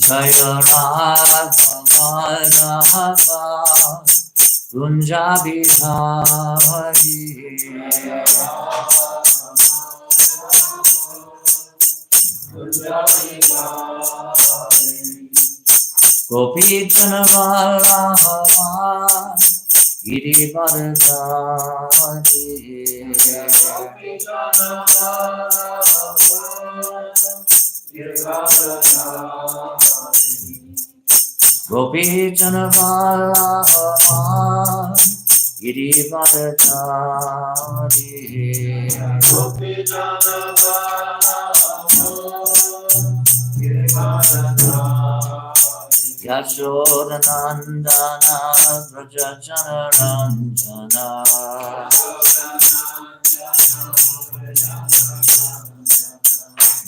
Jaya Radha Madhava Kunja Bihari Gopi Chanavallabha Girivardhari Gopi Chanavallabha Girivardhari Gopi Yashodanandana Vraja Janaranjana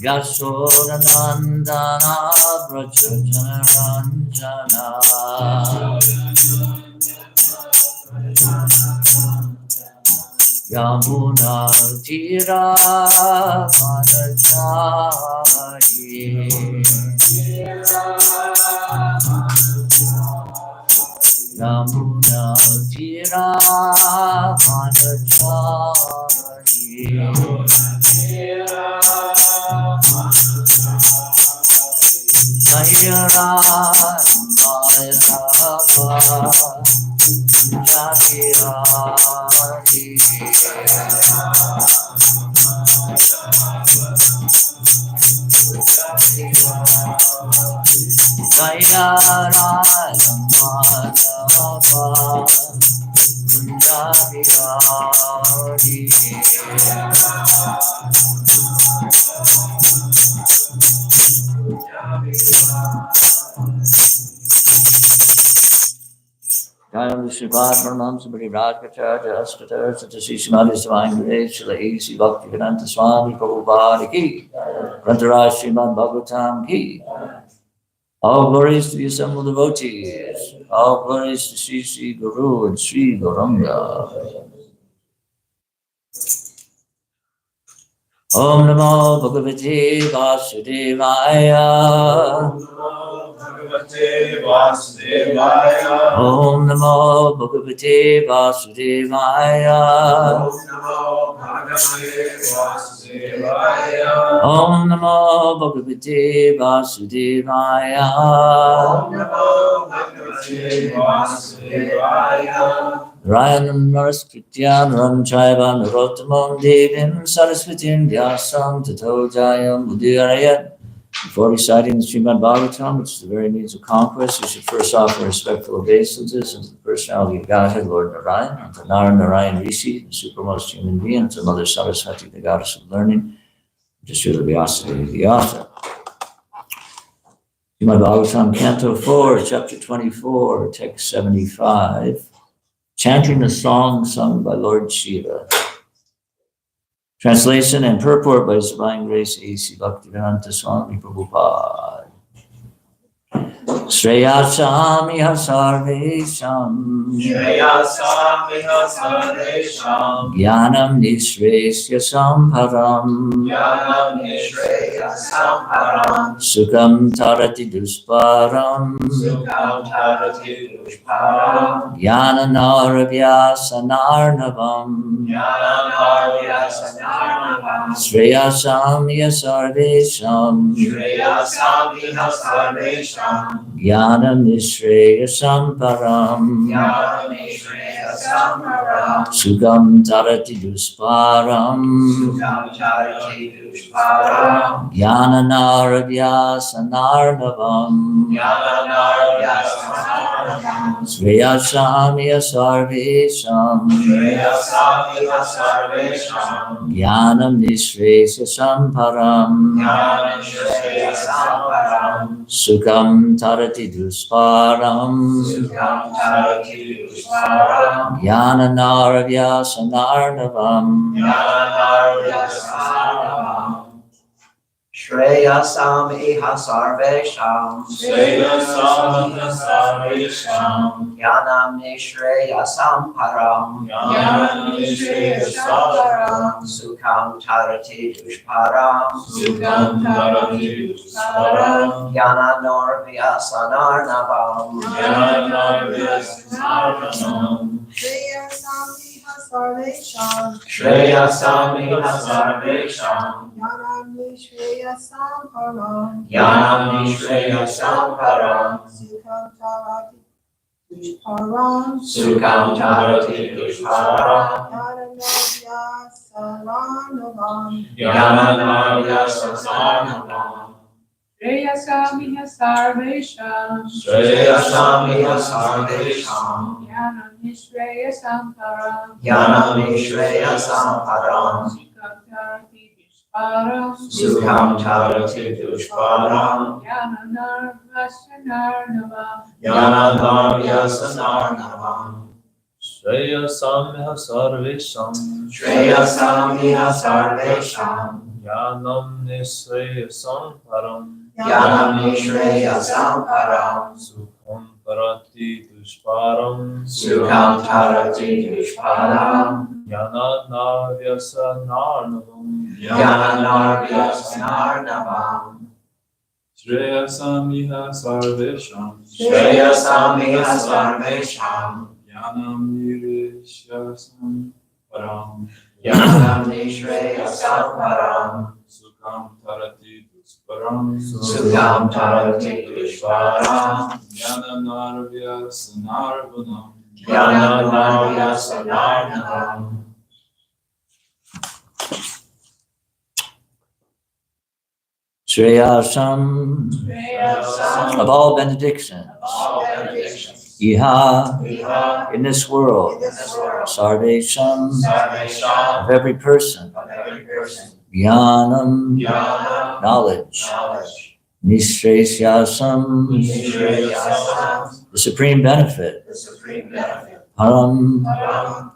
Yashodanandana Vraja Janaranjana Yamuna Tira Vanachari Yamuna Tira Vanachari Jaya Radha Jati Jaya Radha Madhava Kunja Bihari Jaya Srimad Pranam Sabri Rajkacharya Askatar Satasi Srimad Divine Grace Shila A.C. Bhaktivedanta Swami Prabhupada Ki Grantaraj Srimad Bhagavatam Ki All glories to the assembled devotees. All glories to Sri Sri Guru and Sri Gauranga. Om Namo Bhagavate Vasudevaya. Om Namo Bhagavate Vasudevaya. Om Namo Bhagavate Vasudevaya. Rayanam Naraskrityan Ram Chaiva Narottamam Devim Saraswatim Vyasam Tato Jayam Udirayat. Before reciting the Srimad Bhagavatam, which is the very means of conquest, we should first offer respectful obeisances unto the personality of Godhead, Lord Narayana, unto Narayan Rishi, the supermost human being, unto Mother Saraswati, the goddess of learning, to Srila Vyasadeva the author. Srimad Bhagavatam, Canto 4, Chapter 24, Text 75, chanting a song sung by Lord Shiva. Translation and purport by His Divine Grace A.C. Bhaktivedanta Swami Prabhupada. Shreyasamiha sarvesham Jnanam nishreyasya samparam Sukham tarati dusparam Jnananarabhyasanarnavam Shreyasamiha sarvesham Jnanam nishreyasam param Sukham tarati dusparam Jnananarabhyasanarnavam Shreyasamiha sarvesham Jnanam nishreyasam param Sukham tarati dusparam Jnananarabhyasanarnavam Shreyasam iha sarvesham. Shreyasam iha sarvesham. Jnanam nishreyasam param. Jnanam nishreyasam param. Sukham tarati dushparam. Sukham tarati dushparam. Jnananorvyasanarnavam. Jnanarvyasanarnavam. Shreyasam iha sarvesham. Shreyasam iha sarvesham. Jnanam nishreyasam param. Jnanam nishreyasam param. Sukham tarati dushparam. Sukham tarati dushparam. Jnanam Jnanarvyasanarnavam. Shreyasam iha sarvesham. Shreyasam iha sarvesham. Jnanam nishreyasam param. Jnanam nishreyasam param. Sukham tarati dushparam. Sukham tarati dushparam. Jnanarvyasanarnavam. Jnanarvyasanarnavam. Shreyasam iha sarvesham. Shreyasam iha sarvesham. Jnanam nishreyasam param. Jnanam nishreyasam param. Sukham tarati dushparam. Sukham tarati dushparam. Jnanarvyasanarnavam. Jnanarvyasanarnavam. Shreyasam iha sarvesham. Shreyasam iha sarvesham. Jnanam nishreyasam param. Jnanam nishreyasam param. Sukham tarati dushparam. Sukham tarati dushparam. Jnanarvyasanarnavam. Jnanarvyasanarnavam. Shreyasam Shreyasam of all benedictions. All benedictions. Iha Iha in this world. in this world. Sarvesham sarvesham. of every person. Of every person. Jnanam Jnana knowledge. knowledge. Nishresyasam Nishreyasam. the supreme benefit. The supreme benefit. Param Param.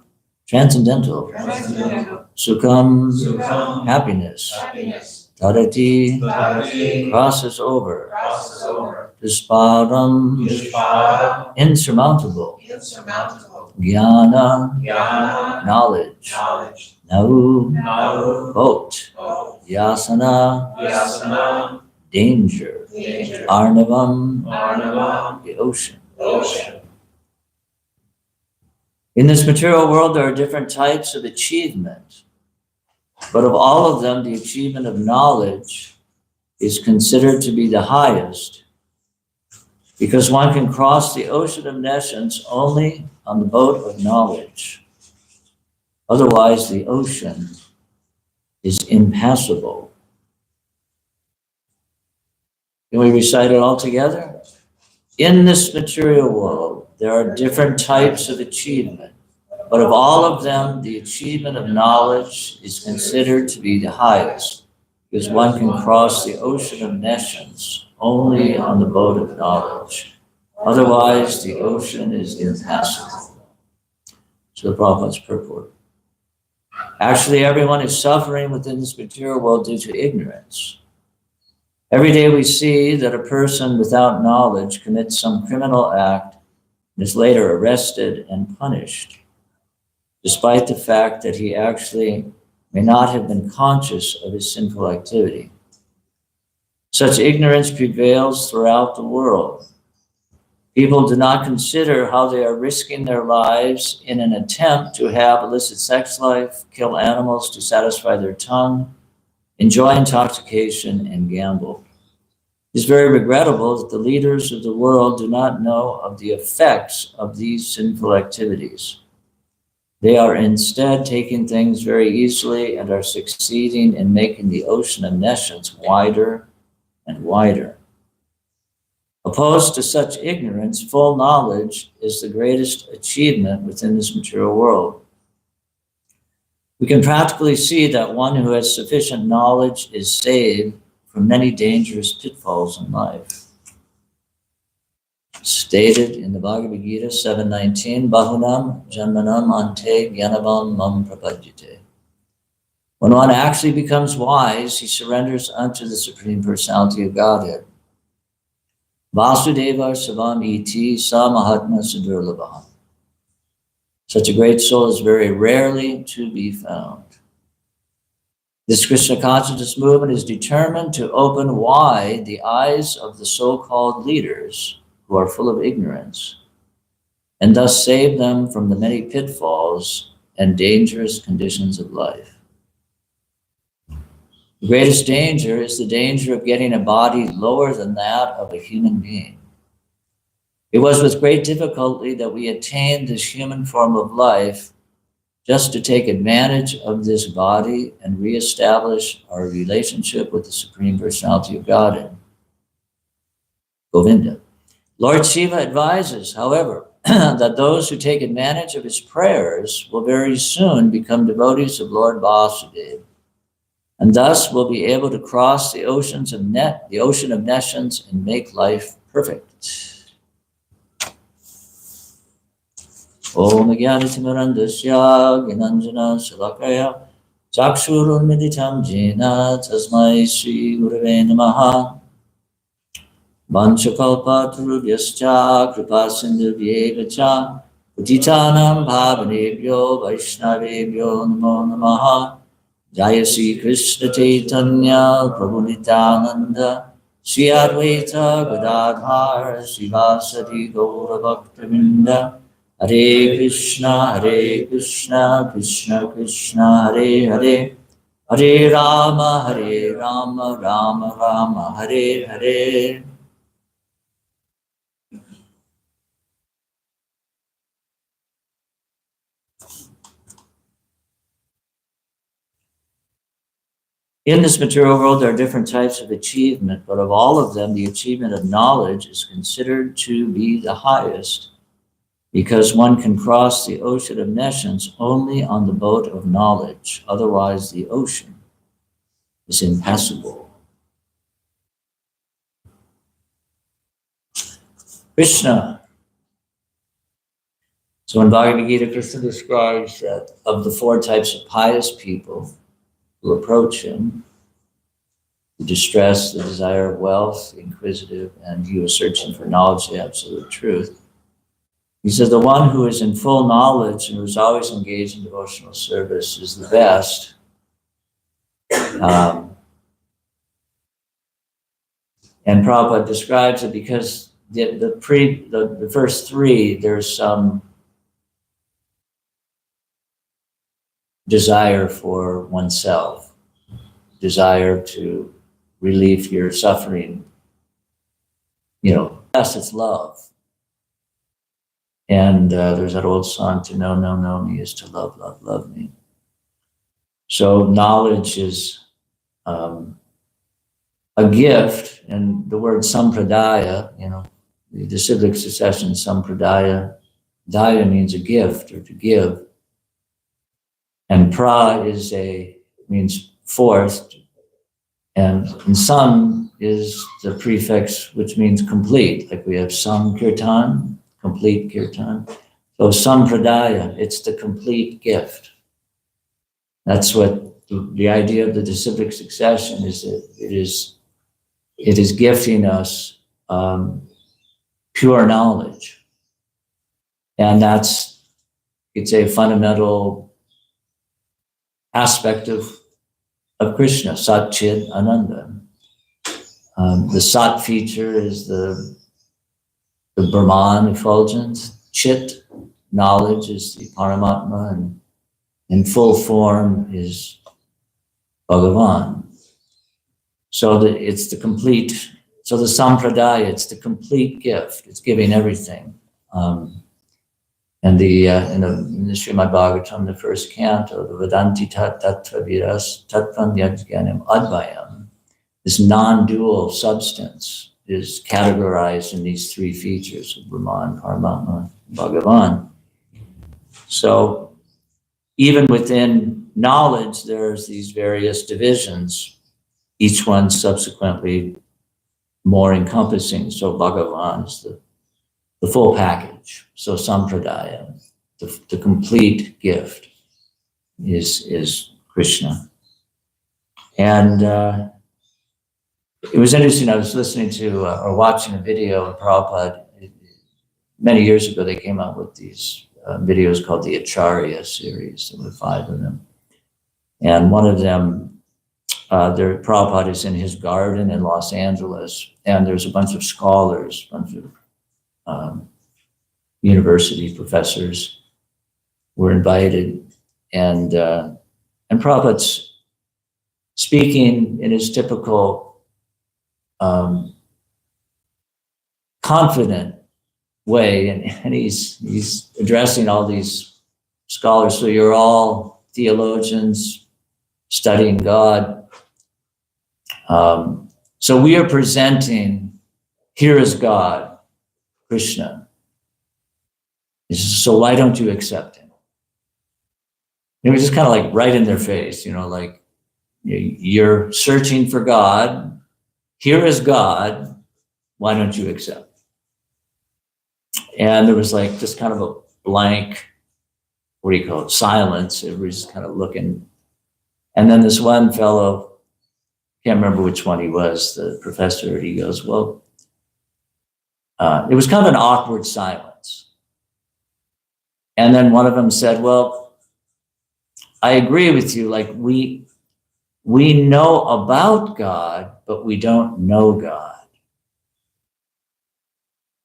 transcendental. transcendental. Sukham Sukham. happiness. Happiness. Tarati Tarati. crosses over. Crosses over. Disparam Dushparam. insurmountable. Insurmountable. Jnana Jnana knowledge. knowledge. Nau Nahu. boat. Both. Yasana Yasana. danger. Danger. Arnavam Arnavam. the ocean. Ocean. In this material world, there are different types of achievement, but of all of them, the achievement of knowledge is considered to be the highest, because one can cross the ocean of nescience only on the boat of knowledge. Otherwise, the ocean is impassable. Can we recite it all together? In this material world, there are different types of achievement, but of all of them, the achievement of knowledge is considered to be the highest, because one can cross the ocean of nescience only on the boat of knowledge. Otherwise, the ocean is impassable. So the Prabhupada's purport. Actually, everyone is suffering within this material world due to ignorance. Every day we see that a person without knowledge commits some criminal act and is later arrested and punished, despite the fact that he actually may not have been conscious of his sinful activity. Such ignorance prevails throughout the world. People do not consider how they are risking their lives in an attempt to have illicit sex life, kill animals to satisfy their tongue, enjoy intoxication, and gamble. It is very regrettable that the leaders of the world do not know of the effects of these sinful activities. They are instead taking things very easily and are succeeding in making the ocean of nescience wider and wider. Opposed to such ignorance, full knowledge is the greatest achievement within this material world. We can practically see that one who has sufficient knowledge is saved from many dangerous pitfalls in life. Stated in the Bhagavad Gita 7:19, Bahunam Janmanam Ante Gyanavam Mam Prapadyate. When one actually becomes wise, he surrenders unto the Supreme Personality of Godhead. Vasudeva Savam Iti Samahatma Sudurlabha. Such a great soul is very rarely to be found. This Krishna consciousness movement is determined to open wide the eyes of the so-called leaders who are full of ignorance, and thus save them from the many pitfalls and dangerous conditions of life. The greatest danger is the danger of getting a body lower than that of a human being. It was with great difficulty that we attained this human form of life just to take advantage of this body and reestablish our relationship with the Supreme Personality of Godhead, Govinda. Lord Shiva advises, however, that those who take advantage of his prayers will very soon become devotees of Lord Vasudeva, and thus will be able to cross the ocean of nescience and make life perfect. Om Jnana-timirandasya Gnananjana Shalakaya Chakshurunmilitam Jena Tasmai Shri Gurave Namaha Vanchakalpatarubhyascha Kripasindhubhyeva cha Patitanam Bhavanebhyo Vaishnavebhyo Namo Namaha Jaya Sri Krishna Chaitanya Prabhu Nityananda Sri Advaita Gadadhar Srivasati Gaura Bhaktavinda Hare Krishna, Krishna Krishna, Hare Hare, Hare Rama, Rama Rama, Hare Hare. In this material world, there are different types of achievement, but of all of them, the achievement of knowledge is considered to be the highest, because one can cross the ocean of nescience only on the boat of knowledge. Otherwise, the ocean is impassable. Krishna. So in Bhagavad Gita, Krishna describes that of the four types of pious people who approach him, the distressed, the desire of wealth, the inquisitive, and he who is searching for knowledge, the absolute truth. He says the one who is in full knowledge and who is always engaged in devotional service is the best. And Prabhupada describes it because the first three, there's some desire for oneself, desire to relieve your suffering. Yes, it's love. And there's that old song, to know me is to love, love, love me. So knowledge is a gift, and the word sampradaya, the disciplic succession, sampradaya, daya means a gift or to give. And pra means fourth, and sam is the prefix which means complete, like we have sankirtan, complete kirtan. So sampradaya, it's the complete gift. That's what the idea of the disciplic succession is. That it is gifting us pure knowledge, and it's a fundamental aspect of Krishna, Sat Chid Ananda. The Sat feature is the Brahman effulgence. Chit, knowledge, is the Paramatma, and in full form is Bhagavan. So it's the complete, so the sampradaya, it's the complete gift. It's giving everything. And in the Srimad Bhagavatam, the first canto, the Vedanti Tattva Viras Tattvam Yajnanam Advayam, this non-dual substance is categorized in these three features of Brahman, Paramatma, and Bhagavan. So even within knowledge, there's these various divisions, each one subsequently more encompassing. So Bhagavan is the full package. So sampradaya, the complete gift is Krishna. And it was interesting. I was listening to or watching a video of Prabhupada. Many years ago, they came out with these videos called the Acharya series. There were 5 of them. And one of them, Prabhupada is in his garden in Los Angeles, and there's a bunch of scholars, a bunch of university professors were invited, and Prabhupada's speaking in his typical confident way, and he's addressing all these scholars. So you're all theologians studying God. So we are presenting, here is God, Krishna. He says, so why don't you accept him? It was just kind of like right in their face, like you're searching for God. Here is God. Why don't you accept? And there was like just kind of a blank, what do you call it, silence. Everybody's kind of looking. And then this one fellow, can't remember which one he was, the professor, he goes, well, it was kind of an awkward silence. And then one of them said, well, I agree with you. Like we know about God, but we don't know God.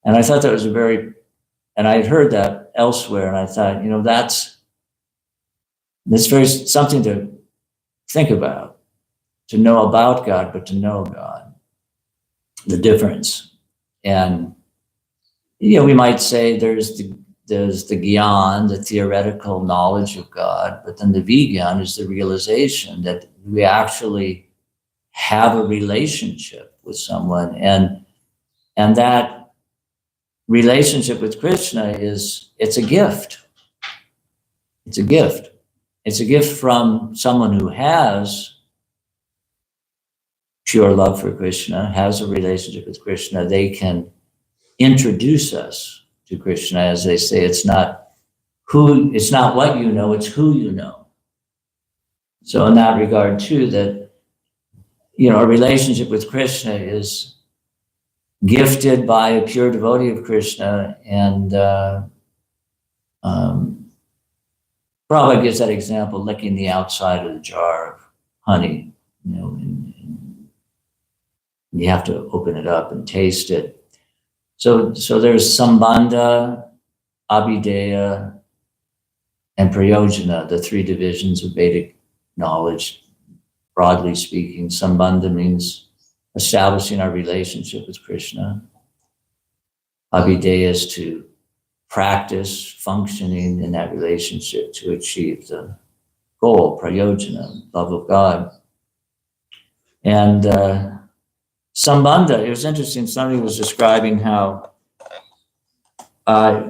And I thought that was and I had heard that elsewhere, and I thought, that's something to think about, to know about God, but to know God, the difference. And, we might say there's the gyan, the theoretical knowledge of God, but then the vigyan is the realization that we actually have a relationship with someone, and that relationship with Krishna it's a gift. It's a gift. It's a gift from someone who has pure love for Krishna, has a relationship with Krishna. They can introduce us to Krishna. As they say, it's not what you know, it's who you know. So in that regard too, that, a relationship with Krishna is gifted by a pure devotee of Krishna, and Prabhupada gives that example, licking the outside of the jar of honey, and you have to open it up and taste it. So there's Sambandha, Abhideya, and Prayojana, the 3 divisions of Vedic knowledge. Broadly speaking, Sambandha means establishing our relationship with Krishna. Abhideya is to practice functioning in that relationship to achieve the goal, prayojana, love of God. And Sambandha, it was interesting, somebody was describing how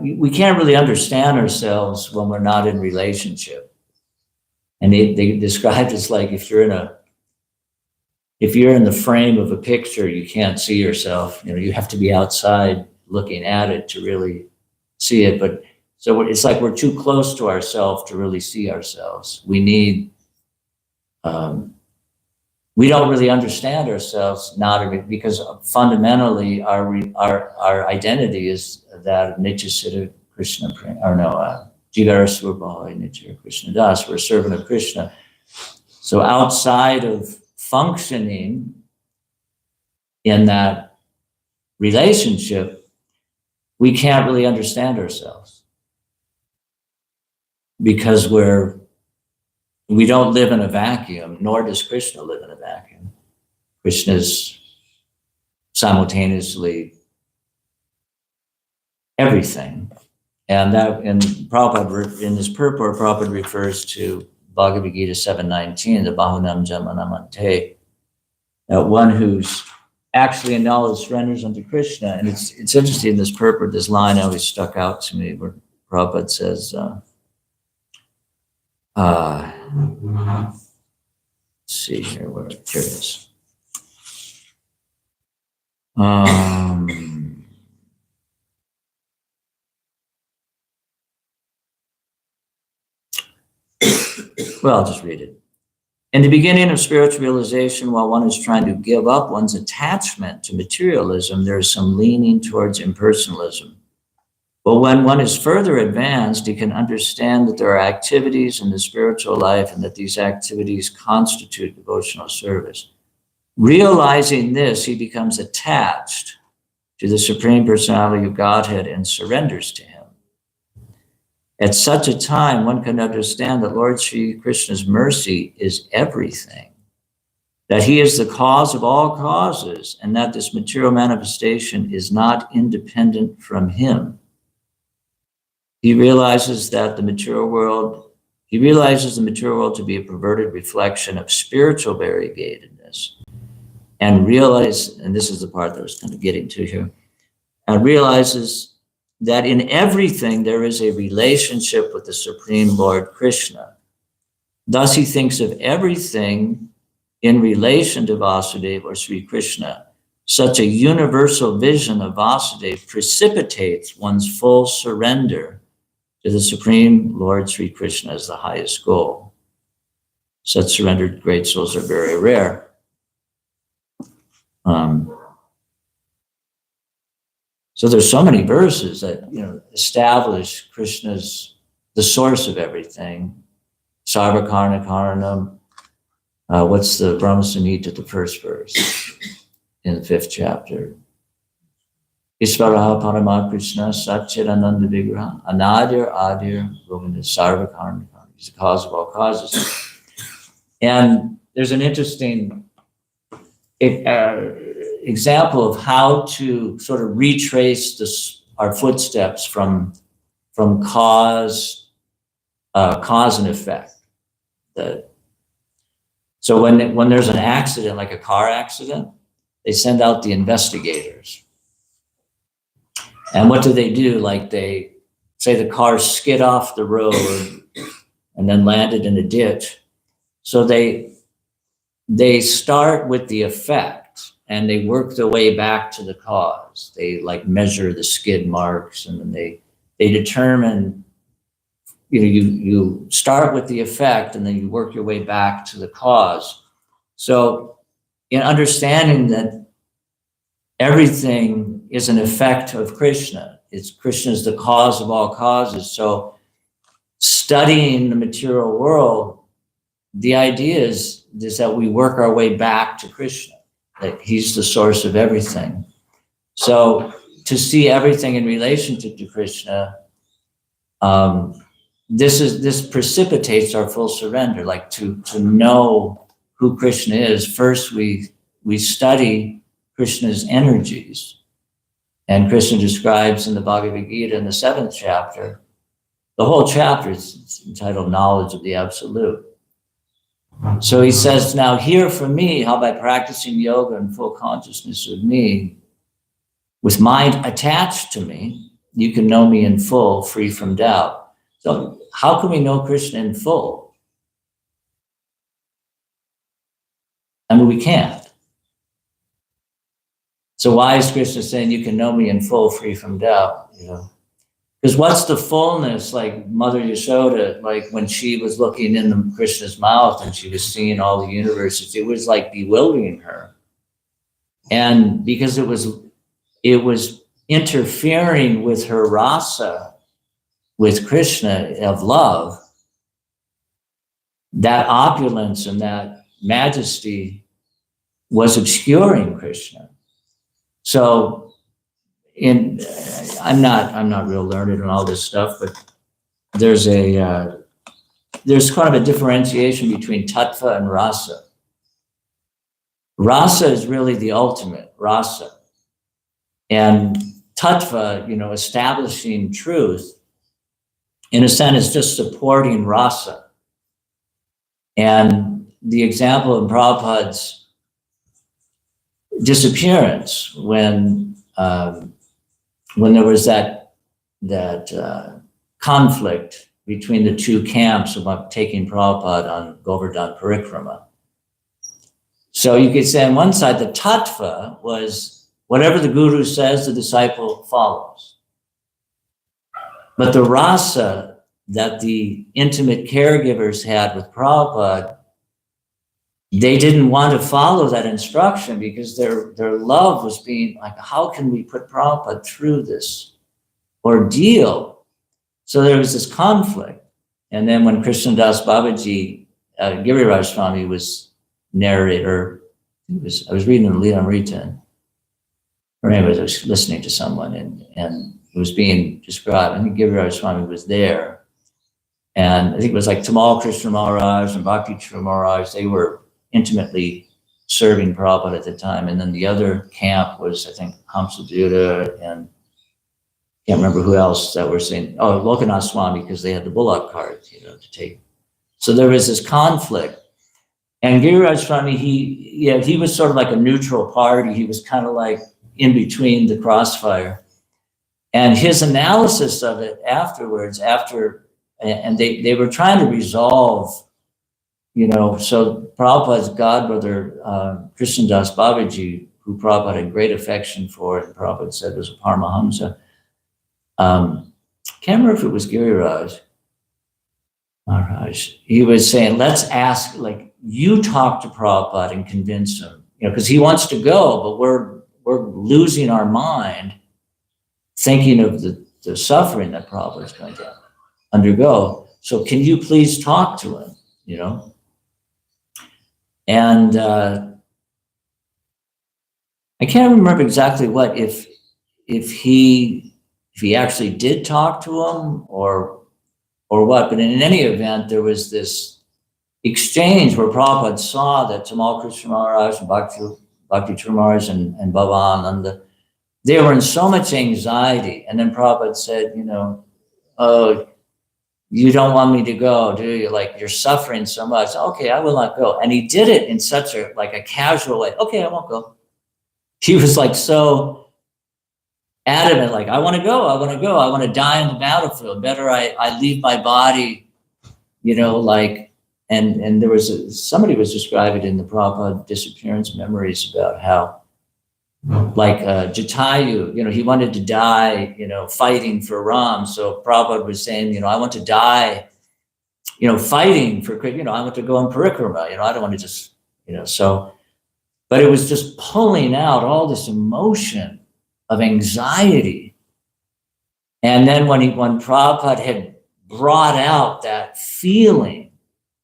we can't really understand ourselves when we're not in relationship. And they described it as like if you're in the frame of a picture, you can't see yourself. You have to be outside looking at it to really see it. But so it's like we're too close to ourselves to really see ourselves. We need, we don't really understand ourselves, because fundamentally our identity is that of Nitya Siddha Krishna, Jivara Svabhava Nitya Krishna Das. We're a servant of Krishna. So outside of functioning in that relationship, we can't really understand ourselves because we don't live in a vacuum, nor does Krishna live in a vacuum. Krishna is simultaneously everything. And Prabhupada, in this purport, Prabhupada refers to Bhagavad Gita 7:19, the Bahunam Jamanamante, that one who's actually in knowledge surrenders unto Krishna. And it's interesting, this purport, this line always stuck out to me, where Prabhupada says, let's see here, here it is. Well, I'll just read it. In the beginning of spiritual realization, while one is trying to give up one's attachment to materialism, there is some leaning towards impersonalism. But when one is further advanced, he can understand that there are activities in the spiritual life and that these activities constitute devotional service. Realizing this, he becomes attached to the Supreme Personality of Godhead and surrenders to him. At such a time, one can understand that Lord Sri Krishna's mercy is everything, that he is the cause of all causes, and that this material manifestation is not independent from him. He realizes that the material world to be a perverted reflection of spiritual variegatedness, and this is the part that I was kind of getting to here, and realizes that in everything there is a relationship with the Supreme Lord Krishna. Thus he thinks of everything in relation to Vasudeva or Sri Krishna. Such a universal vision of Vasudeva precipitates one's full surrender to the Supreme Lord Sri Krishna as the highest goal. Such surrendered great souls are very rare. So there's so many verses that, establish Krishna's the source of everything. Sarva Karna Karanam. What's the Brahma Samhita, the first verse in the 5th chapter? Isvaraha Parama Krishna Satchidananda Vigraha Anadir Adir Govinda Sarva Karna Karna. He's the cause of all causes. And there's an interesting example of how to sort of retrace our footsteps from cause and effect. So when there's an accident, like a car accident, they send out the investigators. And what do? Like they say the car skid off the road and then landed in a ditch. So they start with the effect and they work their way back to the cause. They like measure the skid marks and then they determine, you start with the effect and then you work your way back to the cause. So in understanding that everything is an effect of Krishna, Krishna is the cause of all causes. So studying the material world, the idea is that we work our way back to Krishna, that he's the source of everything. So to see everything in relation to Krishna, this precipitates our full surrender. Like to know who Krishna is, first we study Krishna's energies. And Krishna describes in the Bhagavad Gita in the 7th chapter, the whole chapter is entitled Knowledge of the Absolute. So he says, now hear from me how by practicing yoga and full consciousness of me, with mind attached to me, you can know me in full, free from doubt. So how can we know Krishna in full? I mean, we can't. So why is Krishna saying you can know me in full, free from doubt? Because what's the fullness, like Mother Yashoda, like when she was looking in Krishna's mouth and she was seeing all the universes, it was like bewildering her. And because it was interfering with her rasa, with Krishna of love, that opulence and that majesty was obscuring Krishna. So I'm not real learned in all this stuff, but there's kind of a differentiation between tattva and rasa. Rasa is really the ultimate, rasa. And tattva, establishing truth, in a sense, is just supporting rasa. And the example of Prabhupada's disappearance when there was that conflict between the two camps about taking Prabhupada on Govardhan Parikrama. So you could say on one side, the tattva was whatever the guru says, the disciple follows. But the rasa that the intimate caregivers had with Prabhupada they didn't want to follow that instruction because their love was being like, how can we put Prabhupada through this ordeal? So there was this conflict. And then when Krishnadas Babaji, Giriraj Swami was narrator, I was reading the Leelamrita, or anyways, I was listening to someone and it was being described. I think Giriraj Swami was there. And I think it was like Tamal Krishna Maharaj and Bhakti Chura Maharaj, they were intimately serving Prabhupada at the time. And then the other camp was, I think, Hamsaduta and I can't remember who else that were saying, oh, Lokanath Swami, because they had the bullock cart, to take. So there was this conflict. And Giriraj Swami, he was sort of like a neutral party. He was kind of like in between the crossfire. And his analysis of it afterwards, and they were trying to resolve, so Prabhupada's godbrother, Krishnadas Babaji, who Prabhupada had great affection for, and Prabhupada said was a Paramahamsa. Can't remember if it was Giriraj Maharaj. He was saying, let's ask, like, you talk to Prabhupada and convince him, because he wants to go, but we're losing our mind thinking of the suffering that Prabhupada is going to undergo. So can you please talk to him, And I can't remember exactly if he actually did talk to him or what, but in any event, there was this exchange where Prabhupada saw that Tamal Krishna Maharaj and Bhakti Chura Maharaj and Bhavananda, they were in so much anxiety. And then Prabhupada said, oh, you don't want me to go, do you? Like, you're suffering so much. Okay, I will not go. And he did it in such a casual way. Okay, I won't go. He was like so adamant, like, I want to go. I want to die on the battlefield. Better I leave my body, and there was somebody was describing in the Prabhupada disappearance memories about how, like Jatayu, he wanted to die, fighting for Ram. So Prabhupada was saying, I want to die, fighting for, I want to go on parikrama, I don't want to just, so, but it was just pulling out all this emotion of anxiety. And then when Prabhupada had brought out that feeling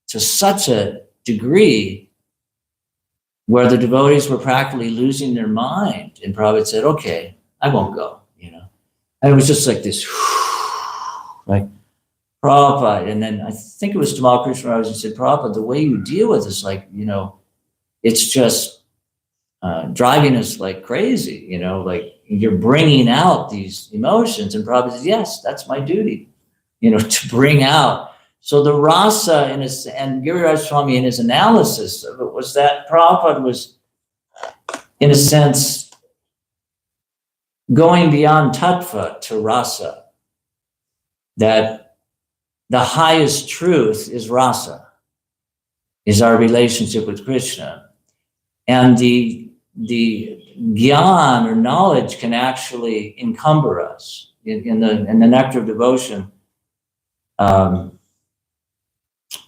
to such a degree where the devotees were practically losing their mind, and Prabhupada said, okay, I won't go, And it was just like this, like, Prabhupada, and then I think it was Tamal Krishna Maharaj who said, Prabhupada, the way you deal with this, like, it's just driving us like crazy, like you're bringing out these emotions. And Prabhupada said, yes, that's my duty, to bring out. So the rasa and Giriraj Swami in his analysis of it was that Prabhupada was, in a sense, going beyond tattva to rasa, that the highest truth is rasa, is our relationship with Krishna. And the gyan or knowledge can actually encumber us. In the Nectar of Devotion,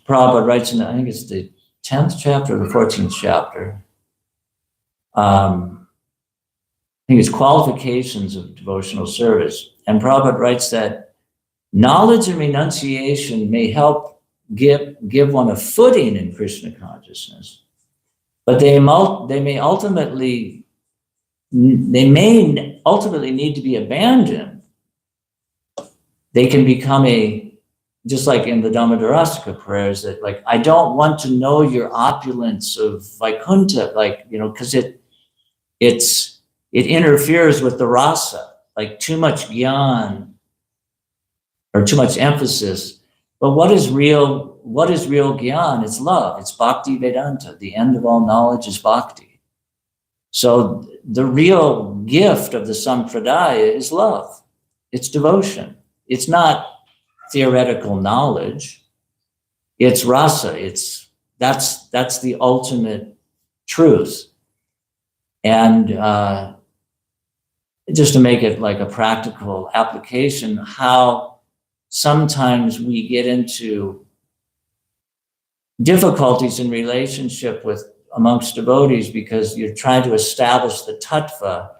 Prabhupada writes in, I think it's the 10th chapter or the 14th chapter, I think it's qualifications of devotional service. And Prabhupada writes that knowledge and renunciation may help give one a footing in Krishna consciousness, but they may ultimately need to be abandoned. They can become just like in the Dhammadarasika prayers, that like, I don't want to know your opulence of Vaikuntha, like, because it interferes with the rasa, like too much gyan or too much emphasis. But what is real gyan? It's love. It's bhakti vedanta. The end of all knowledge is bhakti. So the real gift of the sampradaya is love. It's devotion. It's not theoretical knowledge. It's rasa. That's the ultimate truth. And just to make it like a practical application, how sometimes we get into difficulties in relationship with amongst devotees because you're trying to establish the tattva,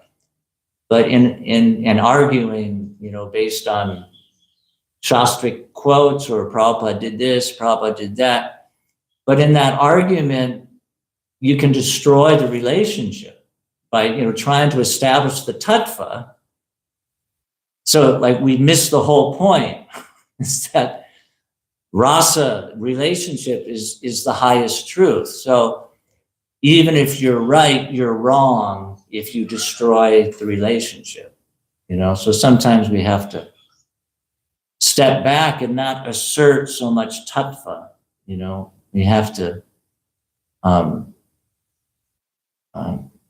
but in arguing, based on Shastric quotes or Prabhupada did this, Prabhupada did that. But in that argument, you can destroy the relationship by, trying to establish the tattva. So like we miss the whole point is that rasa relationship is the highest truth. So even if you're right, you're wrong if you destroy the relationship, So sometimes we have to step back and not assert so much tattva, We have to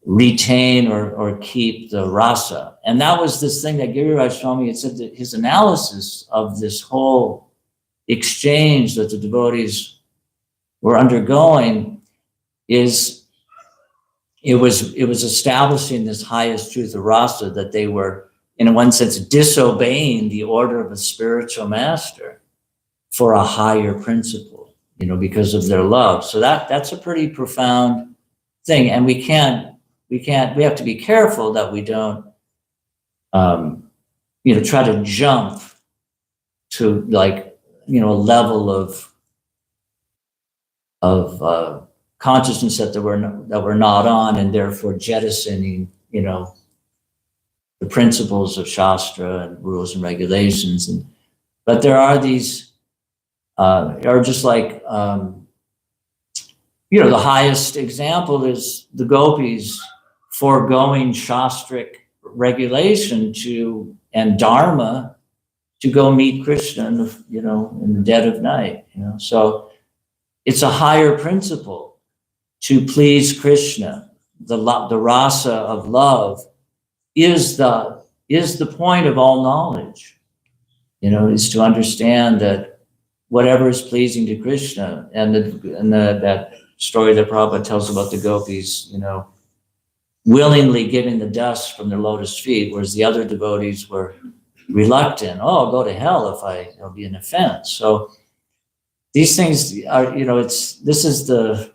retain or keep the rasa. And that was this thing that Giriraj told me. It said that his analysis of this whole exchange that the devotees were undergoing is it was establishing this highest truth of rasa, that they were, in one sense, disobeying the order of a spiritual master for a higher principle, because of their love. So that's a pretty profound thing. And we have to be careful that we don't, try to jump to a level of consciousness that we're not on, and therefore jettisoning, the principles of Shastra and rules and regulations. But there are these, are just like, the highest example is the gopis foregoing Shastric regulation and dharma to go meet Krishna in the dead of night. So it's a higher principle to please Krishna. The rasa of love is the point of all knowledge. Is to understand that whatever is pleasing to Krishna, and that story that Prabhupada tells about the gopis, willingly giving the dust from their lotus feet, whereas the other devotees were reluctant. Oh, I'll go to hell if it'll be an offense. So these things are, this is the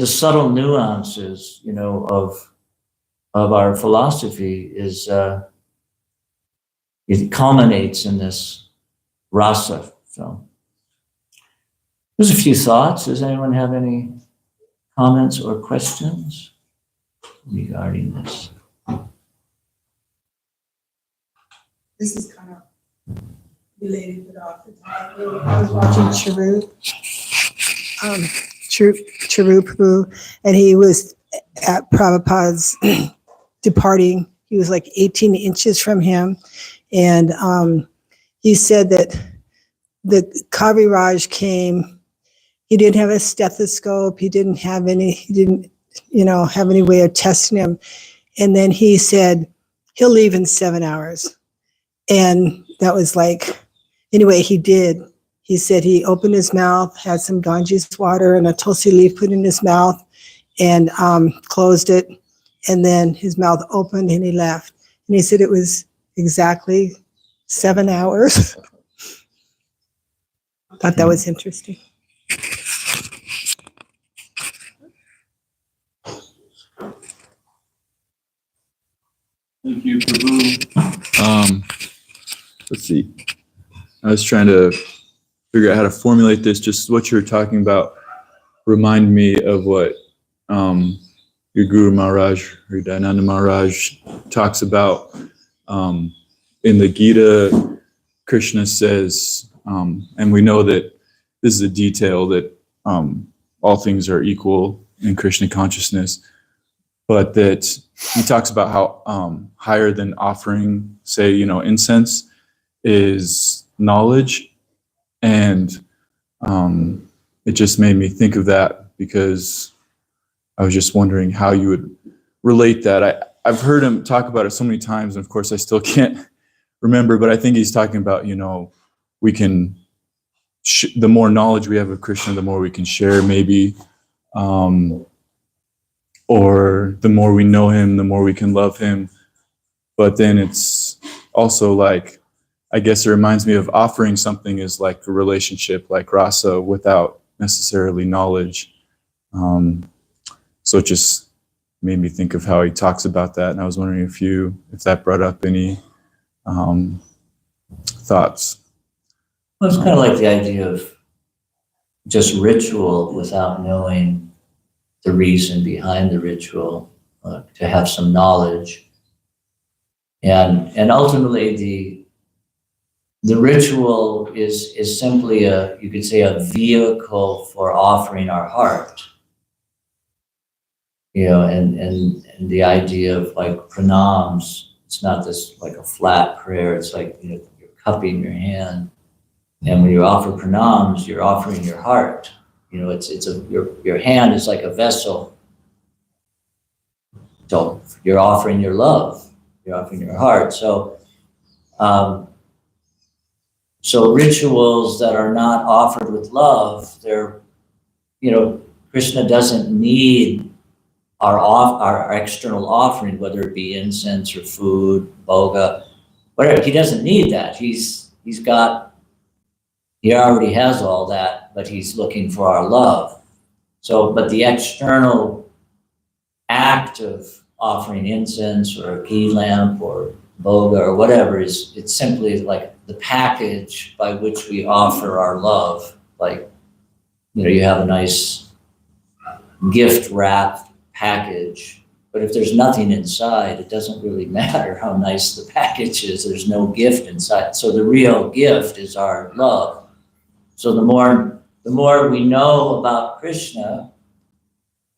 subtle nuances, of our philosophy is, it culminates in this rasa. So there's a few thoughts. Does anyone have any comments or questions regarding this? This is kind of related, but off the top. I was watching Charu Prabhu, and he was at Prabhupada's departing. He was like 18 inches from him. And he said that the Kaviraj came. He didn't have a stethoscope. He didn't have any way of testing him. And then he said, he'll leave in 7 hours. And that was like, anyway, he did. He said he opened his mouth, had some Ganges water and a tulsi leaf put in his mouth, and closed it. And then his mouth opened and he left. And he said it was exactly 7 hours. Thought that was interesting. Thank you, Prabhu. Let's see. I was trying to figure out how to formulate this. Just what you're talking about remind me of what your Guru Maharaj, or Dayananda Maharaj, talks about in the Gita. Krishna says, and we know that this is a detail, that all things are equal in Krishna consciousness, but that he talks about how higher than offering, say, incense is knowledge. And it just made me think of that, because I was just wondering how you would relate that. I've heard him talk about it so many times, and of course I still can't remember, but I think he's talking about, we can, the more knowledge we have of Krishna, the more we can share, maybe, or the more we know him, the more we can love him. But then it's also like, I guess it reminds me of offering something is like a relationship, like rasa, without necessarily knowledge. So it just made me think of how he talks about that, and I was wondering if that brought up any thoughts. Well, it's kind of like the idea of just ritual without knowing the reason behind the ritual, to have some knowledge. And ultimately the ritual is simply you could say a vehicle for offering our heart. You know, and the idea of like pranams, it's not this like a flat prayer, it's like, you know, you're cupping your hand. And when you offer pranams, you're offering your heart. You know, your hand is like a vessel. So you're offering your love, you're offering your heart. So, so rituals that are not offered with love, they're, you know, Krishna doesn't need our external offering, whether it be incense or food, bhoga, whatever. He doesn't need that. He already has all that, but he's looking for our love. So, but the external act of offering incense or a ghee lamp or bhoga or whatever it's simply like the package by which we offer our love. Like, you know, you have a nice gift wrapped package, but if there's nothing inside, it doesn't really matter how nice the package is. There's no gift inside. So the real gift is our love. So the more we know about Krishna,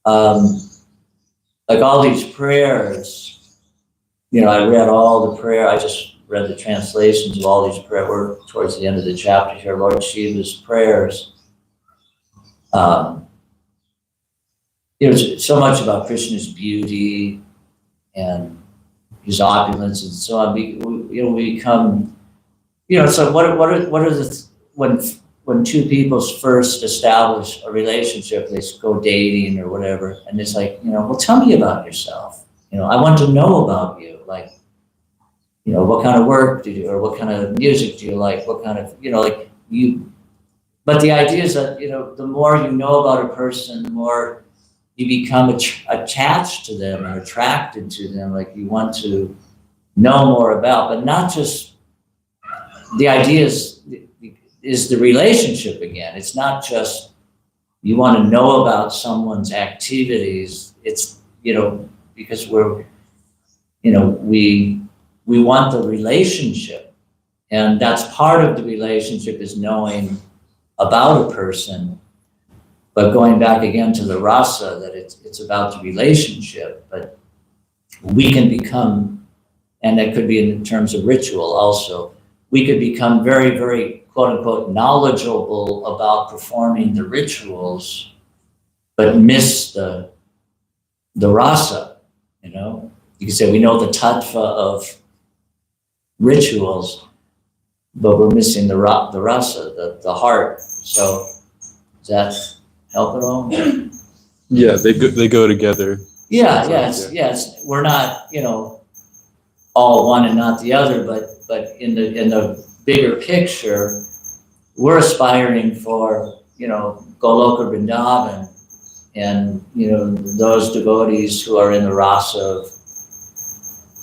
like all these prayers, you know, I just read the translations of all these prayers. We're towards the end of the chapter here. Lord Shiva's prayers. You know, so much about Krishna's beauty and his opulence and so on. We become, you know, so what are when two people first establish a relationship, they go dating or whatever, and it's like, you know, well, tell me about yourself. You know, I want to know about you. Like, you know, what kind of work do you do, or what kind of music do you like? What kind of, you know, like you. But the idea is that, you know, the more you know about a person, the more you become attached to them and attracted to them. Like you want to know more about, but not just. The idea is the relationship again. It's not just you want to know about someone's activities. It's, you know, because we're, you know, we want the relationship, and that's part of the relationship is knowing about a person. But going back again to the rasa, that it's about the relationship, but we can become, and that could be in terms of ritual also, we could become very, very quote unquote knowledgeable about performing the rituals, but miss the rasa. You know, you could say we know the tattva of rituals, but we're missing the rasa, the heart. So does that help at all? Yeah, they go together. Yes. We're not, you know, all one and not the other, but in the bigger picture, we're aspiring for, you know, Goloka Vrindavan, and, you know, those devotees who are in the rasa of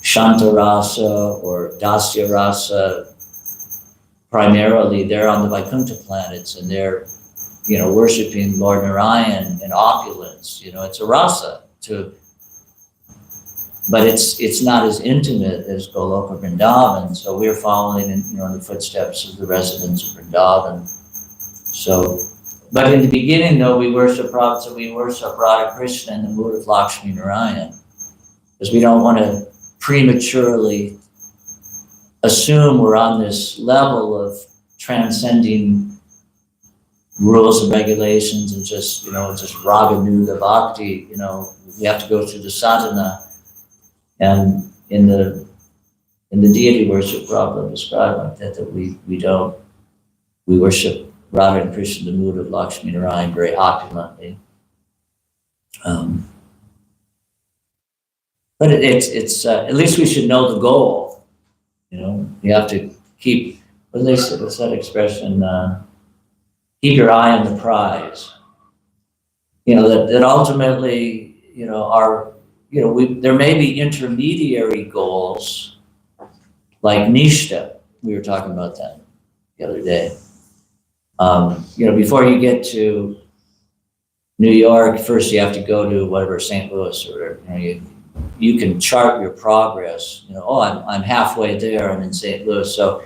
Shanta rasa or Dasya rasa, primarily they're on the Vaikuntha planets and they're, you know, worshiping Lord Narayan in opulence. You know, it's a rasa but it's not as intimate as Goloka Vrindavan. So we're following in, you know, in the footsteps of the residents of Vrindavan. So, but in the beginning though, we worship Radha Krishna in the mood of Lakshmi Narayan, because we don't want to prematurely assume we're on this level of transcending rules and regulations and just, you know, just Raganuga Bhakti. You know, we have to go through the sadhana. And in the deity worship, Prabhupada described like that we worship Radha and Krishna in the mood of Lakshmi Narayan very opulently. But it's at least we should know the goal. You know, we have to keep what do they say, what's that expression? Keep your eye on the prize. That ultimately, there may be intermediary goals like Nishta. We were talking about that the other day. Before you get to New York, first you have to go to whatever, St. Louis, or you can chart your progress. I'm halfway there, I'm in St. Louis. So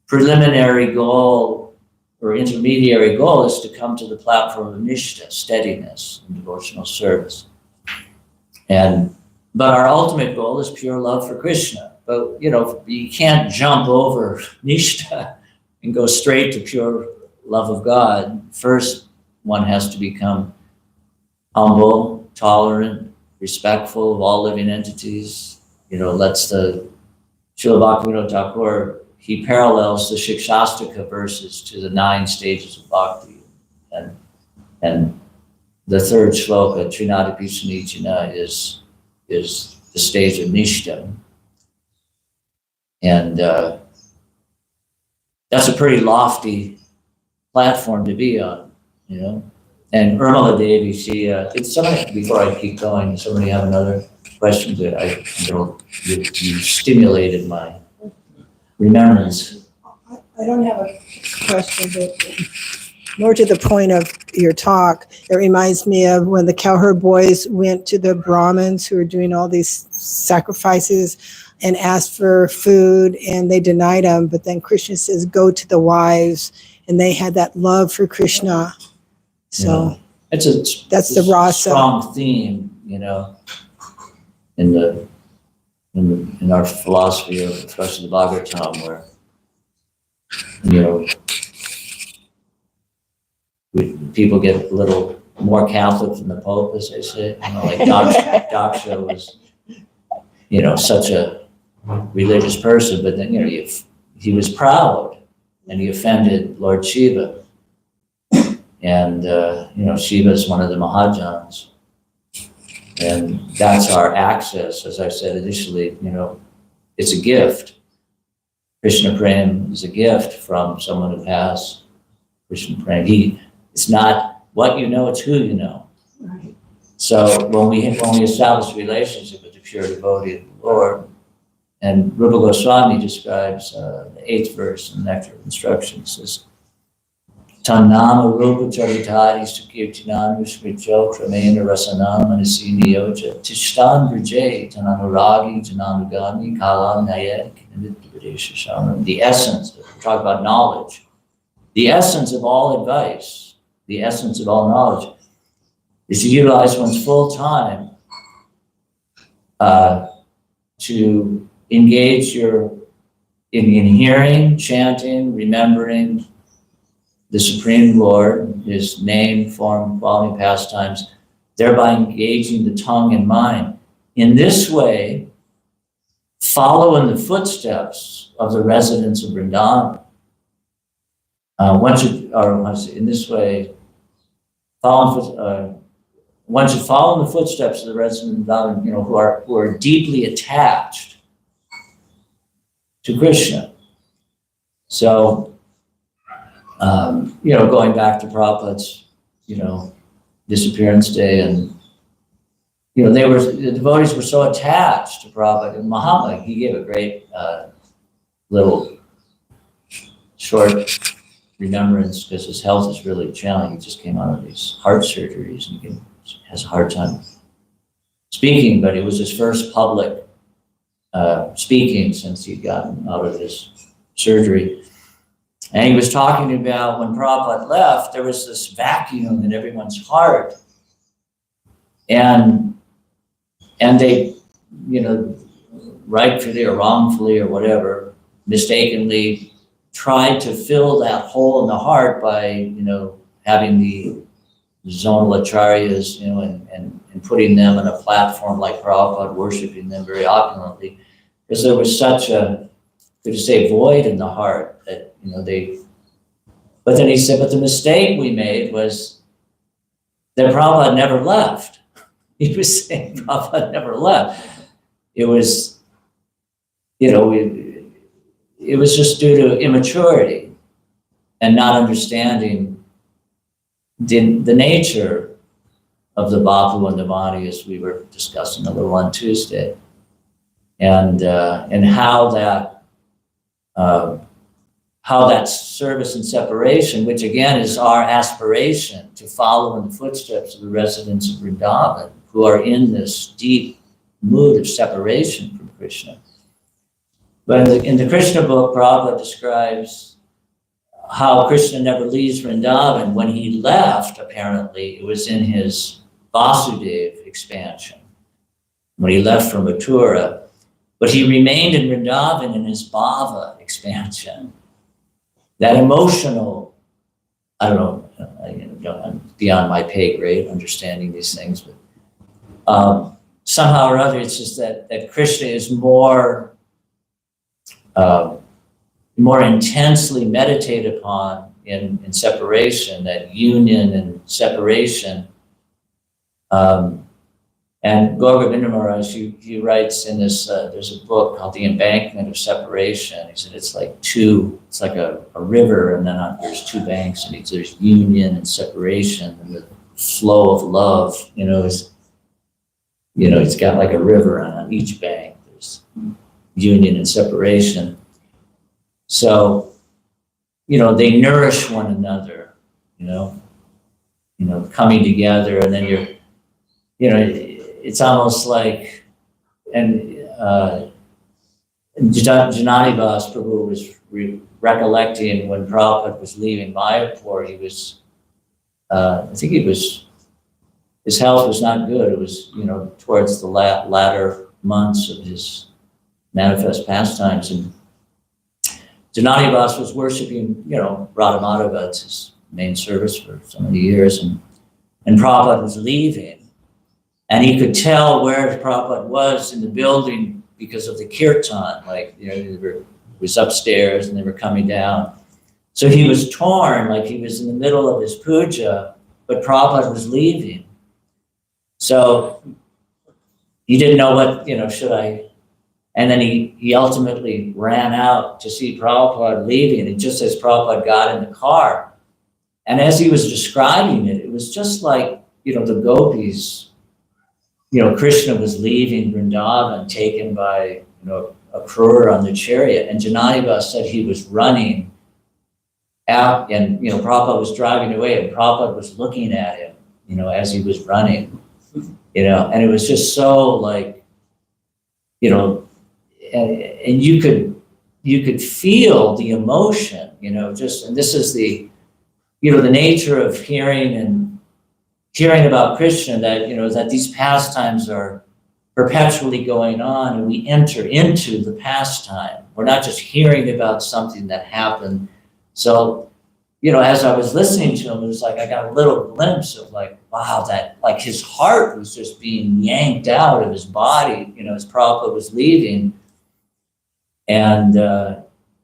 preliminary goal or intermediary goal is to come to the platform of Nishta, steadiness and devotional service. But our ultimate goal is pure love for Krishna. But you can't jump over Nishta and go straight to pure love of God. First, one has to become humble, tolerant, respectful of all living entities. Let's the Srila Bhaktivinoda Thakur, he parallels the Shikshashtaka verses to the 9 stages of bhakti. And the third shloka, Trinadi Pisanichana, is the stage of Nishta. And that's a pretty lofty platform to be on, And Urmila Devi, it's somebody, before I keep going, does somebody have another question? You stimulated my remembrance. I don't have a question, but more to the point of your talk, it reminds me of when the cowherd boys went to the Brahmins who were doing all these sacrifices and asked for food, and they denied them. But then Krishna says, go to the wives, and they had that love for Krishna. So that's the rasa. Strong theme, in our philosophy of especially the Bhagavatam, where people get a little more Catholic than the Pope, as they say. Like Daksha was, such a religious person, but then he was proud and he offended Lord Shiva, and Shiva is one of the Mahajans. And that's our access, as I said initially, it's a gift. Krishna Prem is a gift from someone who has Krishna Prem. It's not what you know, it's who you know. Right. So when we establish a relationship with the pure devotee of the Lord, and Rupa Goswami describes the 8th verse in the Nectar of Instruction, says, Tannama Rupa Charitari Sukirtinam Smrityo Kramena Rasanam Manasini Yoja Tishtan Vrije Tananuragi Jananugami Kalam Nayek the essence, we talk about knowledge, the essence of all advice, the essence of all knowledge is to utilize one's full time to engage in hearing, chanting, remembering the Supreme Lord, His name, form, quality, pastimes, thereby engaging the tongue and mind. In this way, follow in the footsteps of the residents of Vrindavan. One should follow in the footsteps of the residents of Vrindavan, who are deeply attached to Krishna. So, going back to Prabhupada's, disappearance day, and the devotees were so attached to Prabhupada. And Mahatma, he gave a great little short remembrance, because his health is really challenging. He just came out of these heart surgeries, and he has a hard time speaking, but it was his first public speaking since he'd gotten out of his surgery. And he was talking about when Prabhupada left, there was this vacuum in everyone's heart. And they, rightfully or wrongfully or whatever, mistakenly tried to fill that hole in the heart by, having the zonal acharyas, and putting them on a platform like Prabhupada, worshiping them very opulently, because there was such a, void in the heart that, but then he said, but the mistake we made was that Prabhupada never left. He was saying Prabhupada never left. It was, it was just due to immaturity and not understanding the nature of the Bapu and the Mani, as we were discussing a little on Tuesday, and how that service and separation, which again is our aspiration to follow in the footsteps of the residents of Vrindavan, who are in this deep mood of separation from Krishna. But in the Krishna book, Prabhupada describes how Krishna never leaves Vrindavan. When he left, apparently, it was in his Vasudev expansion, when he left from Mathura, but he remained in Vrindavan in his Bhava expansion. That emotional, I don't know, I'm beyond my pay grade understanding these things, but somehow or other, it's just that Krishna is more intensely meditated upon in separation, that union and separation. And Gauravinda Maharaj, he writes in this, there's a book called The Embankment of Separation. He said it's like a river, and then there's two banks, and there's union and separation, and the flow of love, it's got like a river, and on each bank there's union and separation. So, they nourish one another, coming together, and then it's almost like, and Jananivas Prabhu was recollecting when Prabhupada was leaving Mayapur, he was, his health was not good. It was, towards the latter months of his manifest pastimes. And Jananivas was worshiping, Radhamadeva, it's his main service for so many years. And Prabhupada was leaving. And he could tell where Prabhupada was in the building because of the kirtan, he was upstairs and they were coming down. So he was torn, like he was in the middle of his puja, but Prabhupada was leaving. So he didn't know what, should I? And then he ultimately ran out to see Prabhupada leaving. And just as Prabhupada got in the car, and as he was describing it, it was just like, the gopis, Krishna was leaving Vrindavan, taken by, a Krura on the chariot. And Jananivas said he was running out, and, Prabhupada was driving away, and Prabhupada was looking at him, as he was running, and it was just so like, and you could feel the emotion, and this is the, the nature of hearing about Krishna, that, that these pastimes are perpetually going on, and we enter into the pastime. We're not just hearing about something that happened. So, as I was listening to him, it was like, I got a little glimpse of like, wow, that like his heart was just being yanked out of his body, as Prabhupada was leaving. And,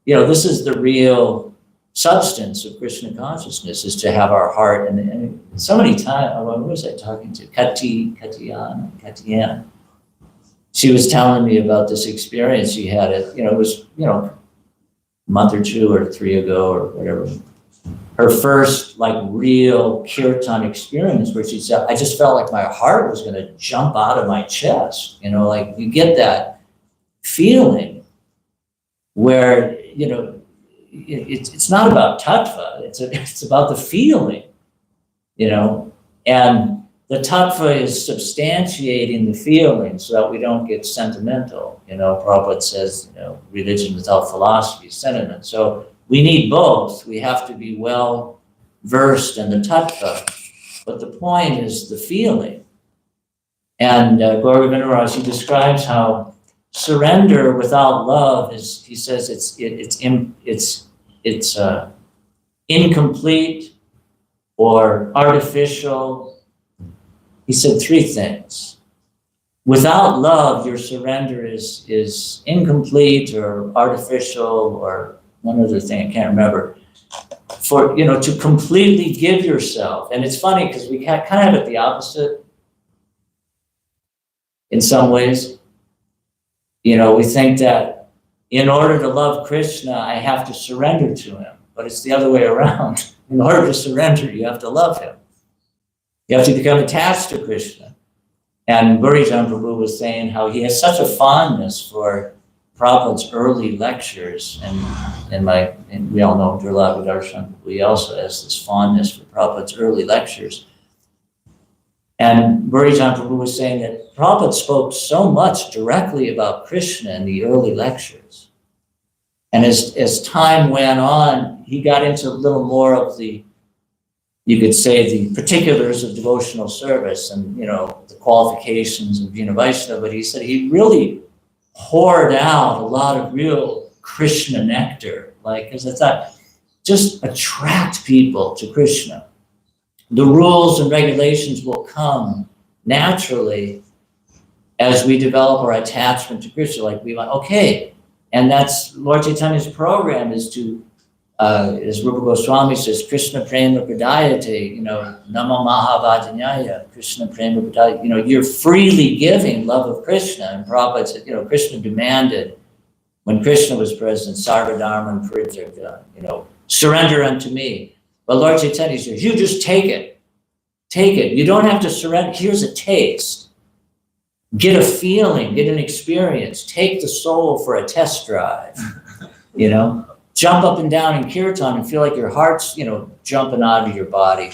this is the real substance of Krishna consciousness, is to have our heart. And so many times, who was I talking to? Katiyan. She was telling me about this experience she had. It was, a month or two or three ago or whatever. Her first like real kirtan experience, where she said, I just felt like my heart was going to jump out of my chest. Like you get that feeling where, it's not about tattva, it's about the feeling, and the tattva is substantiating the feeling so that we don't get sentimental. Prabhupada says, religion without philosophy is sentiment. So we need both. We have to be well versed in the tattva, but the point is the feeling. And Gauravinda Maharaj, he describes how surrender without love is, he says, it's incomplete or artificial. He said three things. Without love, your surrender is incomplete or artificial, or one other thing, I can't remember. For, to completely give yourself. And it's funny because we kind of have it the opposite in some ways. We think that, in order to love Krishna, I have to surrender to him. But it's the other way around. In order to surrender, you have to love him. You have to become attached to Krishna. And Bhurijan Prabhu was saying how he has such a fondness for Prabhupada's early lectures. And we all know Durlabha Darshan, he also has this fondness for Prabhupada's early lectures. And Bhurijan Prabhu was saying that Prabhupada spoke so much directly about Krishna in the early lectures. And as time went on, he got into a little more of the, you could say, the particulars of devotional service and, the qualifications of being a Vaishnava. But he said he really poured out a lot of real Krishna nectar, because it's that just attract people to Krishna. The rules and regulations will come naturally as we develop our attachment to Krishna. Like we want, okay, and that's Lord Chaitanya's program is to, as Rupa Goswami says, Krishna Prema Pradayate, Namo Mahavajanyaya, Krishna Prema Pradayate, you're freely giving love of Krishna. And Prabhupada said, Krishna demanded, when Krishna was present, Sarvadharman Parijagya, surrender unto me. But Lord Chaitanya says, you just take it. Take it. You don't have to surrender. Here's a taste. Get a feeling, get an experience. Take the soul for a test drive, Jump up and down in kirtan and feel like your heart's, jumping out of your body.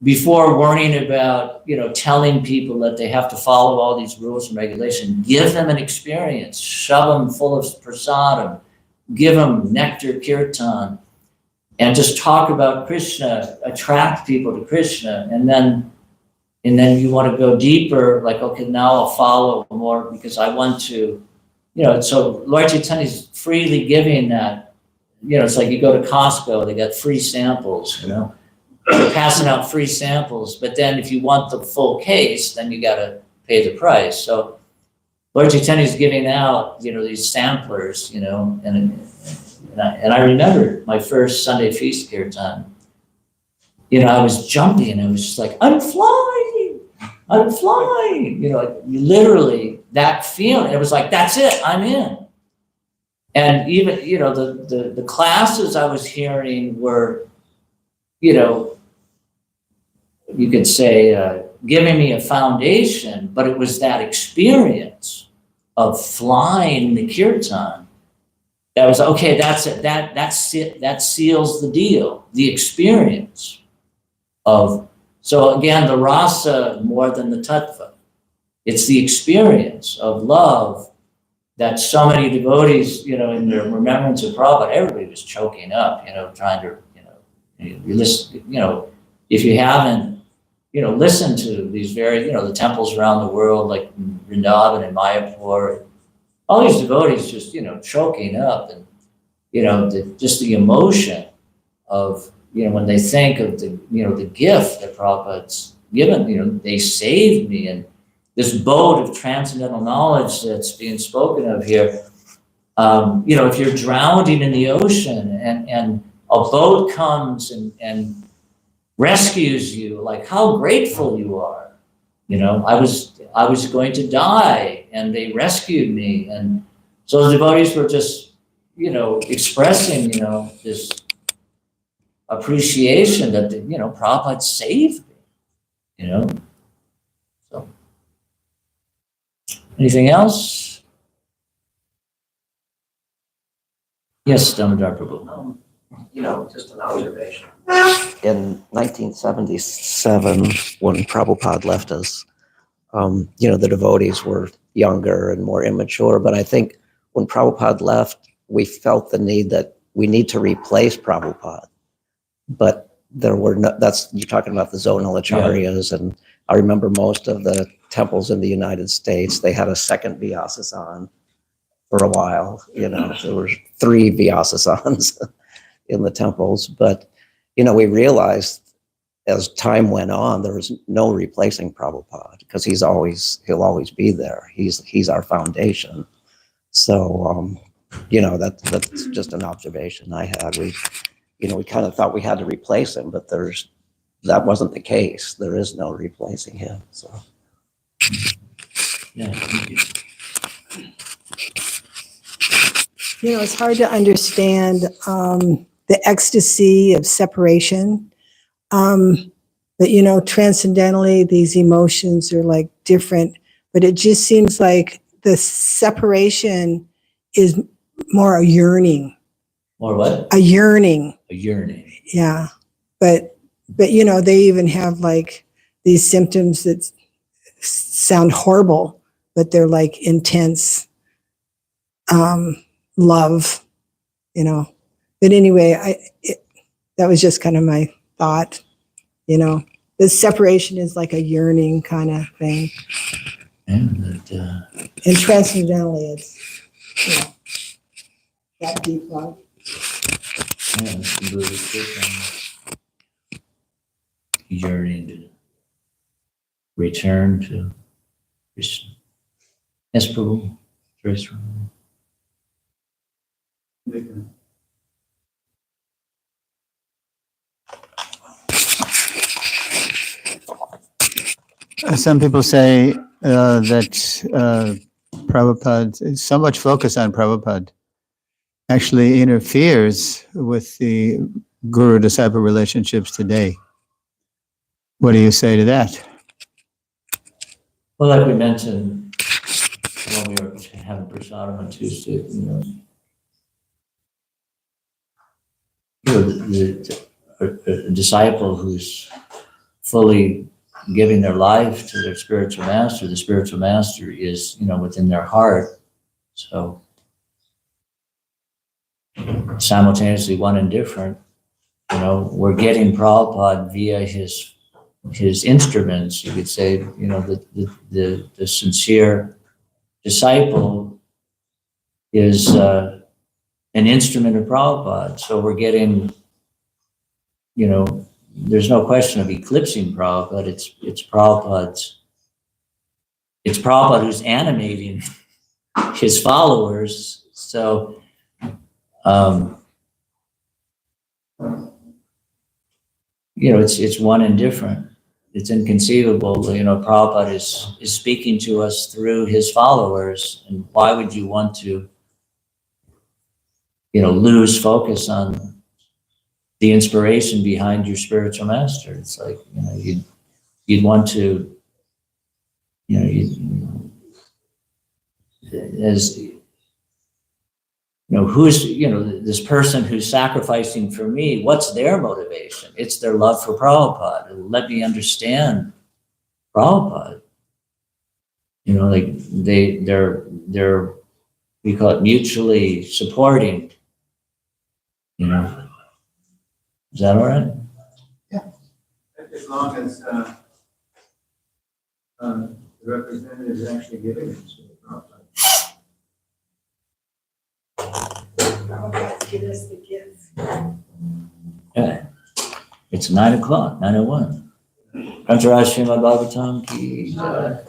Before worrying about, telling people that they have to follow all these rules and regulations, give them an experience. Shove them full of prasadam. Give them nectar kirtan. And just talk about Krishna, attract people to Krishna, and then you want to go deeper, like, okay, now I'll follow more because I want to, so Lord Chaitanya is freely giving that. It's like you go to Costco, they got free samples, They're passing out free samples, but then if you want the full case, then you got to pay the price. So Lord Chaitanya is giving out, these samplers, and I remember my first Sunday feast kirtan, I was jumping. I was just like, I'm flying. Literally that feeling. It was like, that's it, I'm in. And even, the classes I was hearing were, you could say, giving me a foundation, but it was that experience of flying the kirtan. That was, okay, that's it. That's it. That seals the deal. The experience of, so again, the rasa more than the tattva. It's the experience of love that so many devotees, in their remembrance of Prabhupada, everybody was choking up, trying to, you listen, if you haven't, listened to these very, the temples around the world, like Vrindavan and Mayapur, all these devotees just, choking up and, just the emotion of, when they think of the, the gift that Prabhupada's given, they saved me. And this boat of transcendental knowledge that's being spoken of here, if you're drowning in the ocean and a boat comes and rescues you, like how grateful you are. I was going to die and they rescued me. And so the devotees were just, expressing, this appreciation that, Prabhupada saved me, So, anything else? Yes, Damodar Prabhu. Just an observation. In 1977, when Prabhupada left us, the devotees were younger and more immature. But I think when Prabhupada left, we felt the need that we need to replace Prabhupada. But there were no, you're talking about the zonal acharyas. Yeah. And I remember most of the temples in the United States, they had a second Vyasasan for a while. There were 3 Vyasasans in the temples. But, we realized as time went on, there was no replacing Prabhupada because he'll always be there. He's our foundation. So, that's just an observation I had. We kind of thought we had to replace him, but that wasn't the case. There is no replacing him. So, yeah, thank you. it's hard to understand the ecstasy of separation. But, transcendentally, these emotions are like different, but it just seems like the separation is more a yearning. More what? A yearning. A yearning. Yeah. But they even have like these symptoms that sound horrible, but they're like intense love, But anyway, that was just kind of my thought, The separation is like a yearning kind of thing. And that, And transcendentally, it's, that deep love. yeah, it's the Buddhist yearning to return to Krishna. Yes, Prabhu. Very strong. Some people say that Prabhupada, so much focus on Prabhupada actually interferes with the guru-disciple relationships today. What do you say to that? Well, like we mentioned when we were having prasadam on Tuesday, a disciple who's fully giving their life to their spiritual master, the spiritual master is, within their heart. So simultaneously one and different, we're getting Prabhupada via his instruments, you could say, the sincere disciple is an instrument of Prabhupada. So we're getting, there's no question of eclipsing Prabhupada. It's Prabhupada who's animating his followers. So, it's one and different. It's inconceivable. Prabhupada is speaking to us through his followers. And why would you want to, lose focus on the inspiration behind your spiritual master? It's like, you'd want to, who's, this person who's sacrificing for me, what's their motivation? It's their love for Prabhupada. Let me understand Prabhupada. Like they're, we call it mutually supporting, Is that all right? As long as the representative is actually giving it to the Prabhupada. Give us the gift. Yeah. It's 9:00, 9:01. Kantaraj Srimad Bhagavatam ki jai.